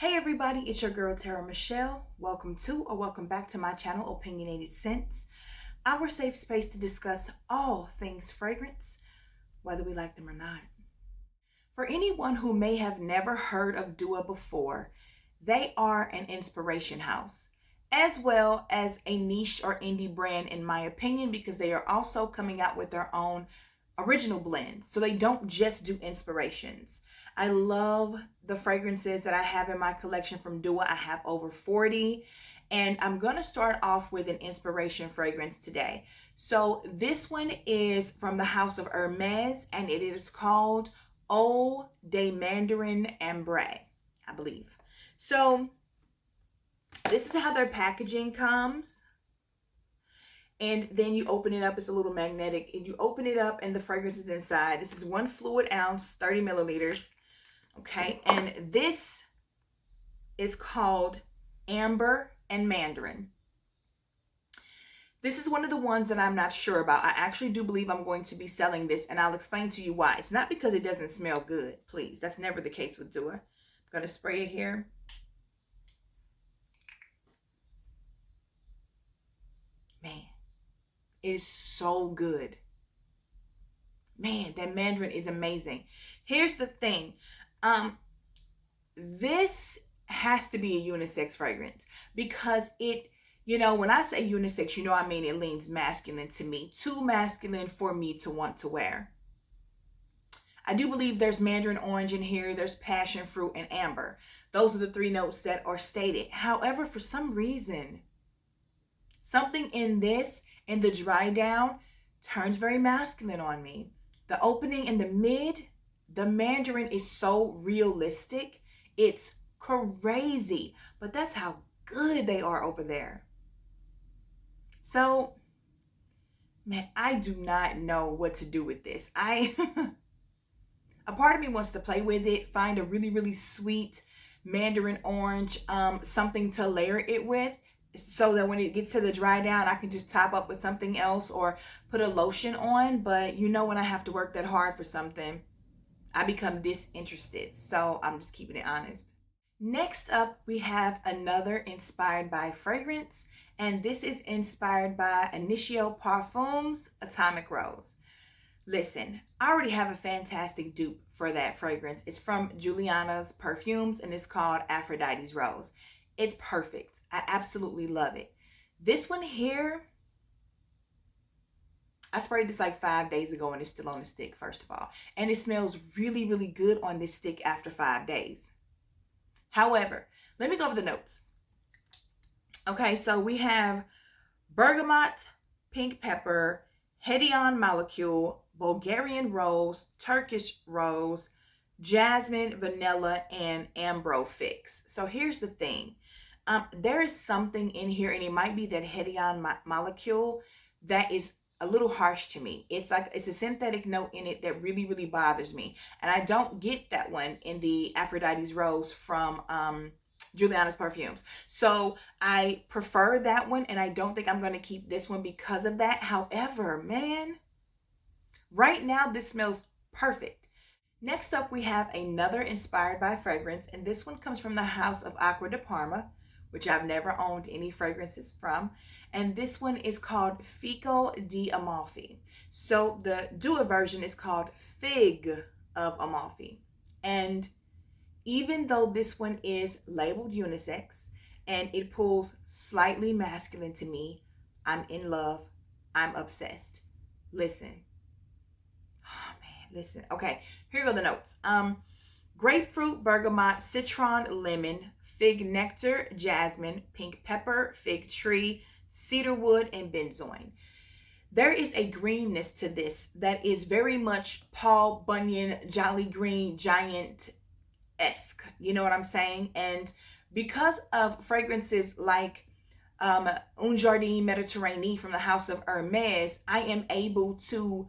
Hey everybody, it's your girl Tara Michelle. Welcome to or welcome back to my channel, Opinionated Scents, our safe space to discuss all things fragrance, whether we like them or not. For anyone who may have never heard of Dua before, they are an inspiration house, as well as a niche or indie brand in my opinion, because they are also coming out with their own original blends. So they don't just do inspirations. I love the fragrances that I have in my collection from Dua. I have over 40, and I'm going to start off with an inspiration fragrance today. So this one is from the house of Hermes, and it is called Eau de Mandarin Ambre, I believe. So this is how their packaging comes. And then you open it up, it's a little magnetic, and you open it up and the fragrance is inside. This is 1 fluid ounce, 30 milliliters. Okay, and this is called Amber and Mandarin. This is one of the ones that I'm not sure about. I actually do believe I'm going to be selling this, and I'll explain to you why. It's not because it doesn't smell good, please. That's never the case with Dua. I'm going to spray it here. Man, it is so good. Man, that Mandarin is amazing. Here's the thing. This has to be a unisex fragrance because it, when I say unisex, I mean it leans masculine to me. Too masculine for me to want to wear. I do believe there's mandarin orange in here. There's passion fruit and amber. Those are the 3 notes that are stated. However, for some reason, something in this, in the dry down, turns very masculine on me. The opening in the mid, the mandarin is so realistic. It's crazy, but that's how good they are over there. So, man, I do not know what to do with this. A part of me wants to play with it, find a really, really sweet mandarin orange, something to layer it with, so that when it gets to the dry down, I can just top up with something else or put a lotion on. But when I have to work that hard for something, I become disinterested. So I'm just keeping it honest. Next up, we have another inspired by fragrance, and this is inspired by Initio Parfums Atomic Rose. Listen, I already have a fantastic dupe for that fragrance. It's from Juliana's Perfumes, and it's called Aphrodite's Rose. It's perfect. I absolutely love it. This one here, I sprayed this like 5 days ago and it's still on the stick, first of all. And it smells really, really good on this stick after 5 days. However, let me go over the notes. Okay, so we have bergamot, pink pepper, hedion molecule, Bulgarian rose, Turkish rose, jasmine, vanilla, and ambro fix. So here's the thing. There is something in here, and it might be that hedion molecule that is a little harsh to me. It's a synthetic note in it that really, really bothers me. And I don't get that one in the Aphrodite's Rose from Juliana's Perfumes. So I prefer that one, and I don't think I'm going to keep this one because of that. However, man, right now this smells perfect. Next up, we have another inspired by fragrance, and this one comes from the house of Acqua di Parma, which I've never owned any fragrances from. And this one is called Fico di Amalfi. So the Dua version is called Fig of Amalfi. And even though this one is labeled unisex and it pulls slightly masculine to me, I'm in love. I'm obsessed. Listen. Oh man, listen. Okay, here go the notes. Grapefruit, bergamot, citron, lemon, fig nectar, jasmine, pink pepper, fig tree, cedarwood, and benzoin. There is a greenness to this that is very much Paul Bunyan, Jolly Green Giant-esque. You know what I'm saying? And because of fragrances like Un Jardin Méditerranée from the house of Hermes, I am able to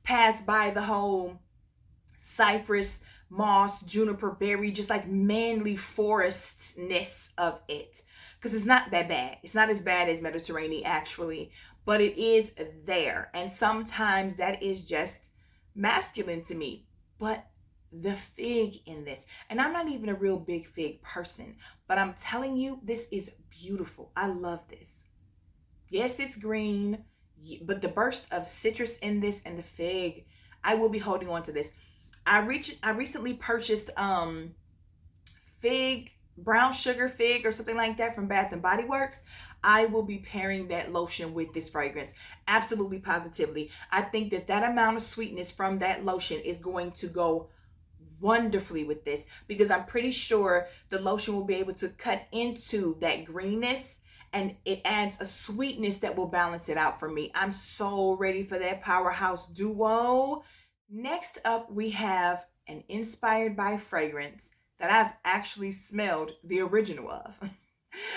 pass by the whole cypress, moss, juniper berry, just like manly forestness of it, because it's not that bad. It's not as bad as Mediterranean actually, but it is there, and sometimes that is just masculine to me. But the fig in this. And I'm not even a real big fig person, but I'm telling you, this is beautiful. I love this. Yes, it's green, but the burst of citrus in this and the fig, I will be holding on to this. I recently purchased fig, brown sugar fig or something like that from Bath and Body Works. I will be pairing that lotion with this fragrance. Absolutely, positively. I think that that amount of sweetness from that lotion is going to go wonderfully with this, because I'm pretty sure the lotion will be able to cut into that greenness, and it adds a sweetness that will balance it out for me. I'm so ready for that powerhouse duo. Next up, we have an inspired by fragrance that I've actually smelled the original of.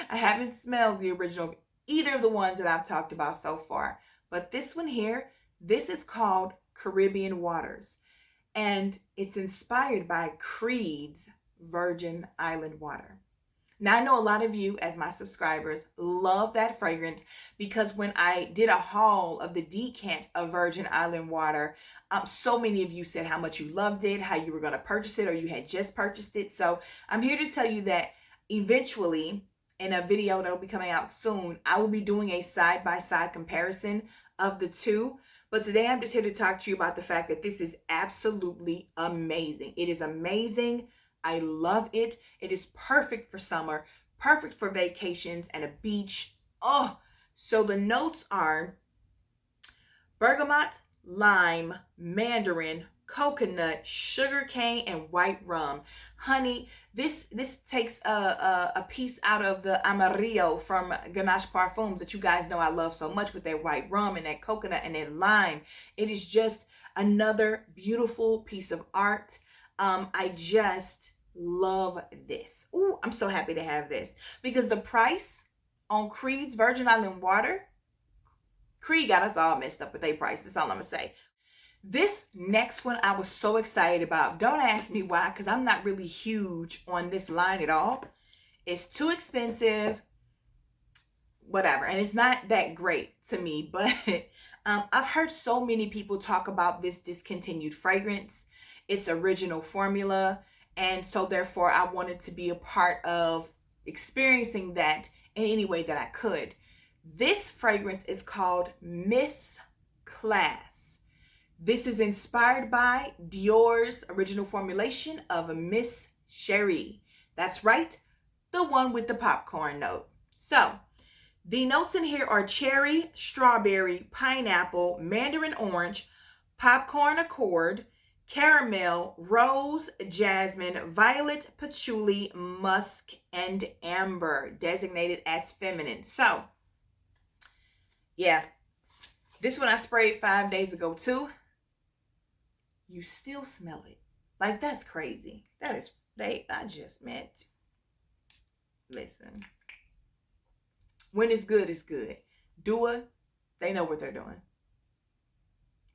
I haven't smelled the original of either of the ones that I've talked about so far, but this one here, this is called Caribbean Waters, and it's inspired by Creed's Virgin Island Water. Now, I know a lot of you, as my subscribers, love that fragrance, because when I did a haul of the decant of Virgin Island Water, so many of you said how much you loved it, how you were going to purchase it, or you had just purchased it. So I'm here to tell you that eventually, in a video that will be coming out soon, I will be doing a side-by-side comparison of the two. But today I'm just here to talk to you about the fact that this is absolutely amazing. It is amazing. I love it. It is perfect for summer, perfect for vacations and a beach. Oh, so the notes are bergamot, lime, mandarin, coconut, sugarcane, and white rum. Honey, this takes a piece out of the Amarillo from Ganache Parfums that you guys know I love so much, with that white rum and that coconut and that lime. It is just another beautiful piece of art. I just love this. Ooh, I'm so happy to have this, because the price on Creed's Virgin Island Water, Creed got us all messed up with their price. That's all I'm gonna say. This next one I was so excited about. Don't ask me why, because I'm not really huge on this line at all. It's too expensive, whatever, and it's not that great to me, but I've heard so many people talk about this discontinued fragrance, its original formula, and so therefore I wanted to be a part of experiencing that in any way that I could. This fragrance is called Miss Class. This is inspired by Dior's original formulation of Miss Cherie. That's right, the one with the popcorn note. So the notes in here are cherry, strawberry, pineapple, mandarin orange, popcorn accord, caramel, rose, jasmine, violet, patchouli, musk, and amber, designated as feminine. So, yeah, this one I sprayed 5 days ago too. You still smell it. Like, that's crazy. That is, I just meant, listen. When it's good, it's good. Dua, they know what they're doing.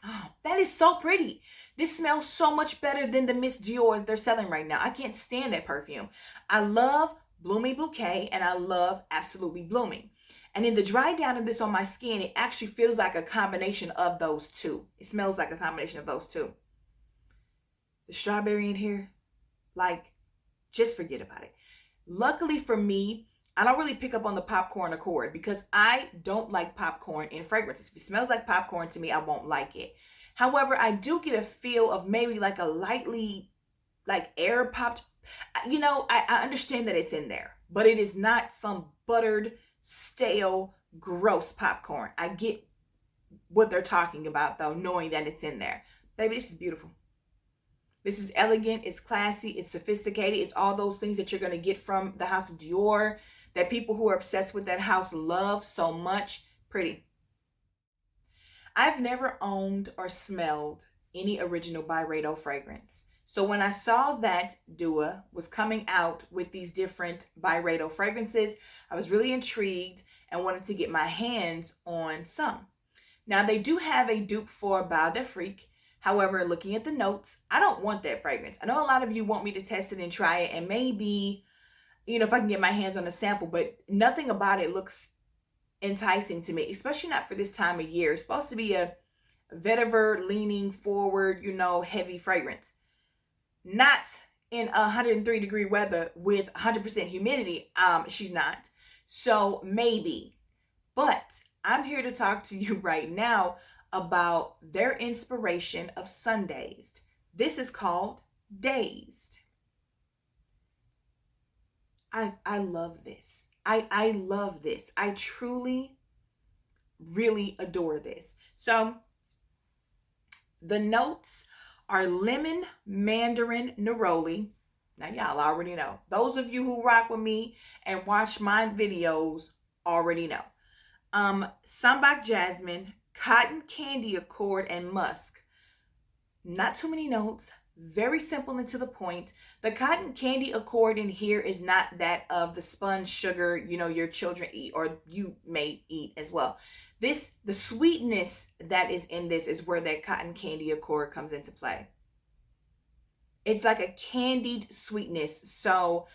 Oh, that is so pretty. This smells so much better than the Miss Dior they're selling right now. I can't stand that perfume. I love Blooming Bouquet, and I love Absolutely Blooming. And in the dry down of this on my skin, it actually feels like a combination of those two. It smells like a combination of those two. The strawberry in here, like, just forget about it. Luckily for me, I don't really pick up on the popcorn accord, because I don't like popcorn in fragrances. If it smells like popcorn to me, I won't like it. However, I do get a feel of maybe like a lightly, like, air popped. You know, I understand that it's in there, but it is not some buttered, stale, gross popcorn. I get what they're talking about, though, knowing that it's in there. Baby, this is beautiful. This is elegant, it's classy, it's sophisticated. It's all those things that you're going to get from the House of Dior, that people who are obsessed with that house love so much. Pretty. I've never owned or smelled any original Byredo fragrance. So when I saw that Dua was coming out with these different Byredo fragrances, I was really intrigued and wanted to get my hands on some. Now, they do have a dupe for Bal d'Afrique. However, looking at the notes, I don't want that fragrance. I know a lot of you want me to test it and try it, and maybe, you know, if I can get my hands on a sample, but nothing about it looks enticing to me, especially not for this time of year. It's supposed to be a vetiver leaning forward, you know, heavy fragrance. not in 103-degree weather with 100% humidity. She's not. So maybe. But I'm here to talk to you right now about their inspiration of Sundazed. This is called Dazed. I love this. I love this. I truly, really adore this. So the notes are lemon, mandarin, neroli. Now y'all already know. Those of you who rock with me and watch my videos already know. Sambac jasmine, cotton candy accord, and musk. Not too many notes. Very simple and to the point. The cotton candy accord in here is not that of the spun sugar, your children eat or you may eat as well. The sweetness that is in this is where that cotton candy accord comes into play. It's like a candied sweetness. So,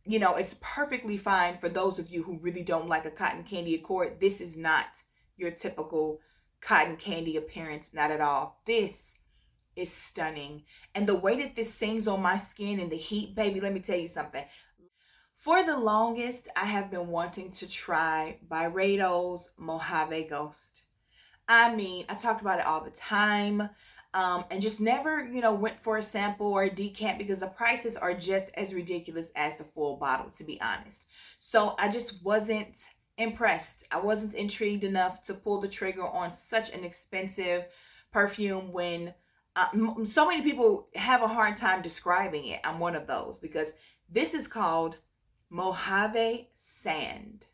it's perfectly fine for those of you who really don't like a cotton candy accord. This is not your typical cotton candy appearance, not at all. This is stunning. And the way that this sings on my skin in the heat, baby, let me tell you something. For the longest, I have been wanting to try Byredo's Mojave Ghost. I mean, I talked about it all the time, and just never, went for a sample or a decant because the prices are just as ridiculous as the full bottle, to be honest. So I just wasn't impressed. I wasn't intrigued enough to pull the trigger on such an expensive perfume when so many people have a hard time describing it. I'm one of those because this is called Mojave Sand.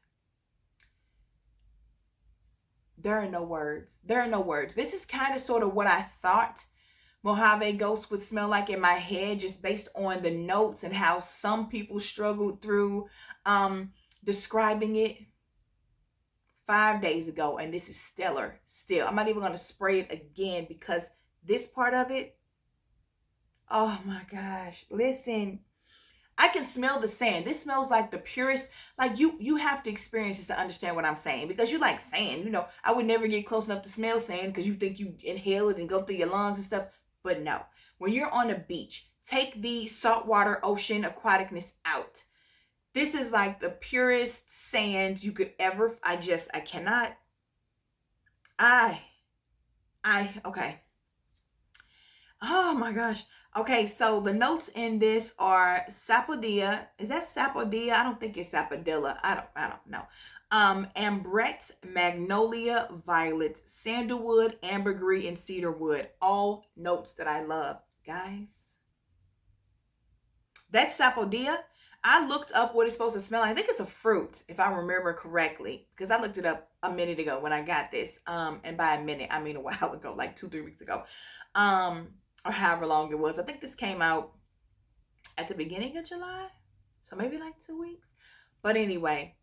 There are no words. There are no words. This is kind of sort of what I thought Mojave Ghost would smell like in my head, just based on the notes and how some people struggled through describing it 5 days ago. And this is stellar still. I'm not even going to spray it again because this part of it, oh my gosh, listen. I can smell the sand. This smells like the purest. Like you have to experience this to understand what I'm saying, because you like sand. I would never get close enough to smell sand because you think you inhale it and go through your lungs and stuff. But no, when you're on a beach, take the saltwater ocean aquaticness out. This is like the purest sand you could ever. I cannot. Okay. Oh my gosh. Okay, so the notes in this are sapodilla. Is that sapodilla? I don't think it's sapodilla. I don't know. Ambrette, magnolia, violet, sandalwood, ambergris, and cedarwood. All notes that I love. Guys, that's sapodilla. I looked up what it's supposed to smell like. I think it's a fruit, if I remember correctly, because I looked it up a minute ago when I got this. And by a minute, I mean a while ago, like 2-3 weeks ago. Or however long it was. I think this came out at the beginning of July. So maybe like 2 weeks. But anyway,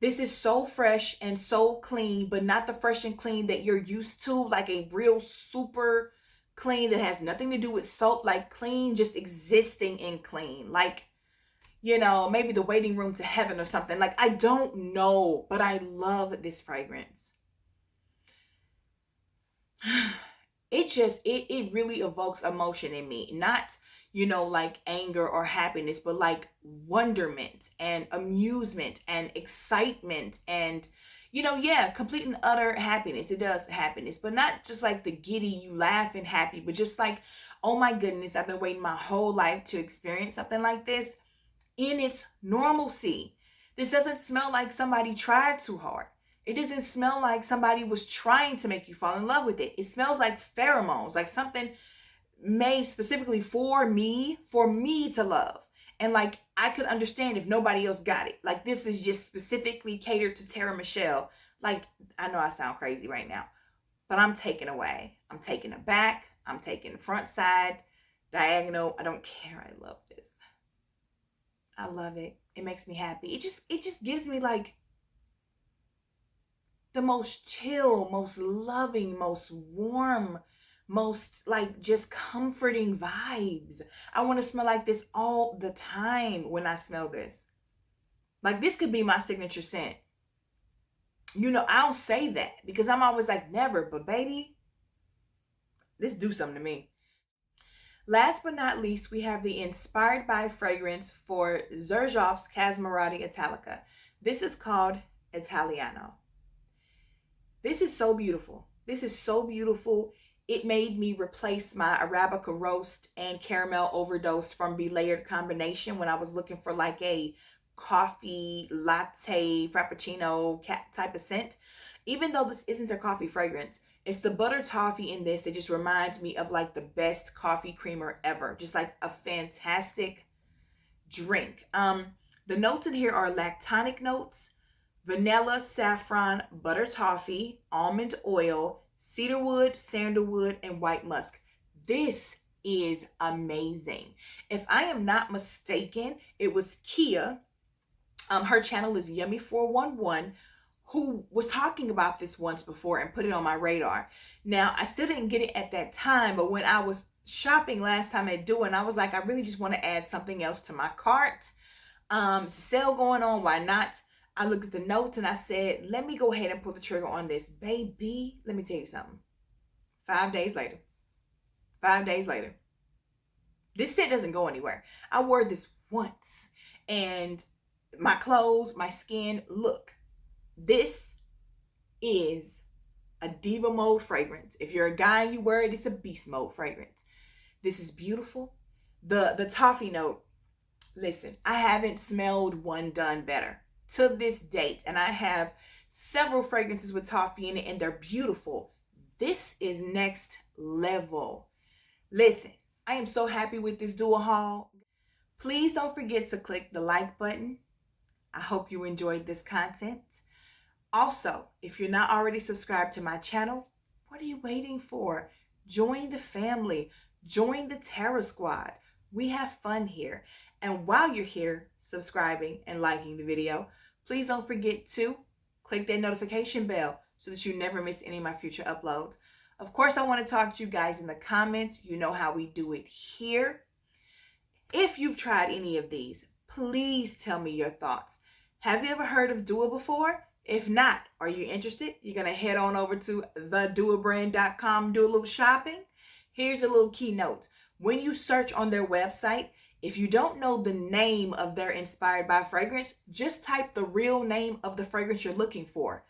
this is so fresh and so clean, but not the fresh and clean that you're used to. Like a real super clean that has nothing to do with soap. Like clean, just existing in clean. Like, maybe the waiting room to heaven or something. Like, I don't know, but I love this fragrance. It really evokes emotion in me. Not, like anger or happiness, but like wonderment and amusement and excitement and, complete and utter happiness. It does happiness, but not just like the giddy, you laugh and happy, but just like, oh my goodness, I've been waiting my whole life to experience something like this in its normalcy. This doesn't smell like somebody tried too hard. It doesn't smell like somebody was trying to make you fall in love with it. It smells like pheromones, like something made specifically for me to love. And like, I could understand if nobody else got it. Like, this is just specifically catered to Tara Michelle. Like, I know I sound crazy right now, but I'm taken away. I'm taking it back. I'm taking front, side, diagonal. I don't care. I love this. I love it. It makes me happy. It just gives me like the most chill, most loving, most warm, most like just comforting vibes. I want to smell like this all the time when I smell this. Like, this could be my signature scent. I don't say that because I'm always like, never, but baby, this do something to me. Last but not least, we have the Inspired by fragrance for Xerjoff's Casmerati Italica. This is called Italiano. This is so beautiful. This is so beautiful. It made me replace my Arabica roast and caramel overdose from Belayered combination when I was looking for like a coffee latte frappuccino type of scent. Even though this isn't a coffee fragrance, it's the butter toffee in this that just reminds me of like the best coffee creamer ever. Just like a fantastic drink. The notes in here are lactonic notes, vanilla, saffron, butter toffee, almond oil, cedarwood, sandalwood, and white musk. This is amazing. If I am not mistaken, it was Kia. Her channel is Yummy411, who was talking about this once before and put it on my radar. Now, I still didn't get it at that time, but when I was shopping last time at Dua, and I was like, I really just want to add something else to my cart. Sale going on, why not? I looked at the notes and I said, let me go ahead and pull the trigger on this. Baby, let me tell you something. 5 days later. 5 days later. This scent doesn't go anywhere. I wore this once and my clothes, my skin, look. This is a diva mode fragrance. If you're a guy and you wear it, it's a beast mode fragrance. This is beautiful. The toffee note, listen, I haven't smelled one done better to this date, and I have several fragrances with toffee in it and they're beautiful. This is next level. Listen, I am so happy with this Dua haul. Please don't forget to click the like button. I hope you enjoyed this content. Also, if you're not already subscribed to my channel, what are you waiting for? Join the family. Join the Terror Squad. We have fun here. And while you're here subscribing and liking the video, please don't forget to click that notification bell so that you never miss any of my future uploads. Of course, I want to talk to you guys in the comments. You know how we do it here. If you've tried any of these, please tell me your thoughts. Have you ever heard of Dua before? If not, are you interested? You're going to head on over to theduabrand.com, do a little shopping. Here's a little keynote. When you search on their website, if you don't know the name of their Inspired by fragrance, just type the real name of the fragrance you're looking for.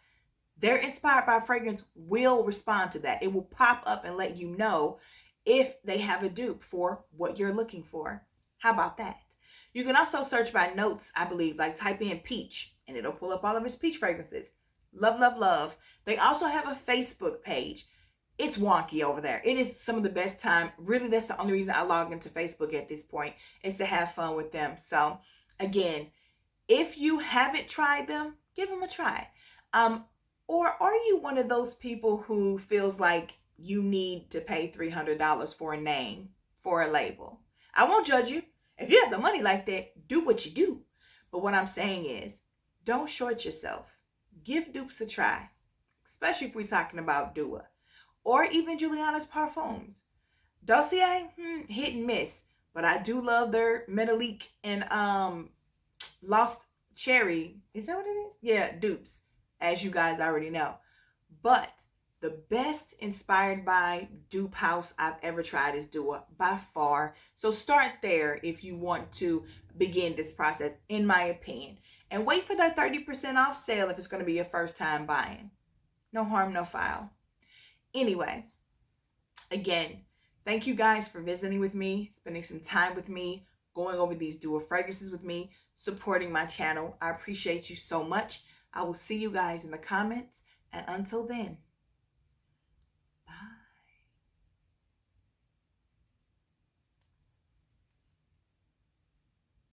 Their Inspired by fragrance will respond to that. It will pop up and let you know if they have a dupe for what you're looking for. How about that? You can also search by notes, I believe, like type in peach and it'll pull up all of his peach fragrances. Love, love, love. They also have a Facebook page. It's wonky over there. It is some of the best time. Really, that's the only reason I log into Facebook at this point, is to have fun with them. So again, if you haven't tried them, give them a try. Or are you one of those people who feels like you need to pay $300 for a name, for a label? I won't judge you. If you have the money like that, do what you do. But what I'm saying is, don't short yourself. Give dupes a try, especially if we're talking about Dua. Or even Giuliana's Parfums. Dossier, hit and miss. But I do love their Metalik and Lost Cherry. Is that what it is? Yeah, dupes, as you guys already know. But the best Inspired by dupe house I've ever tried is Dua, by far. So start there if you want to begin this process, in my opinion. And wait for that 30% off sale if it's going to be your first time buying. No harm, no foul. Anyway, again, thank you guys for visiting with me, spending some time with me, going over these Dua fragrances with me, supporting my channel. I appreciate you so much. I will see you guys in the comments, and until then,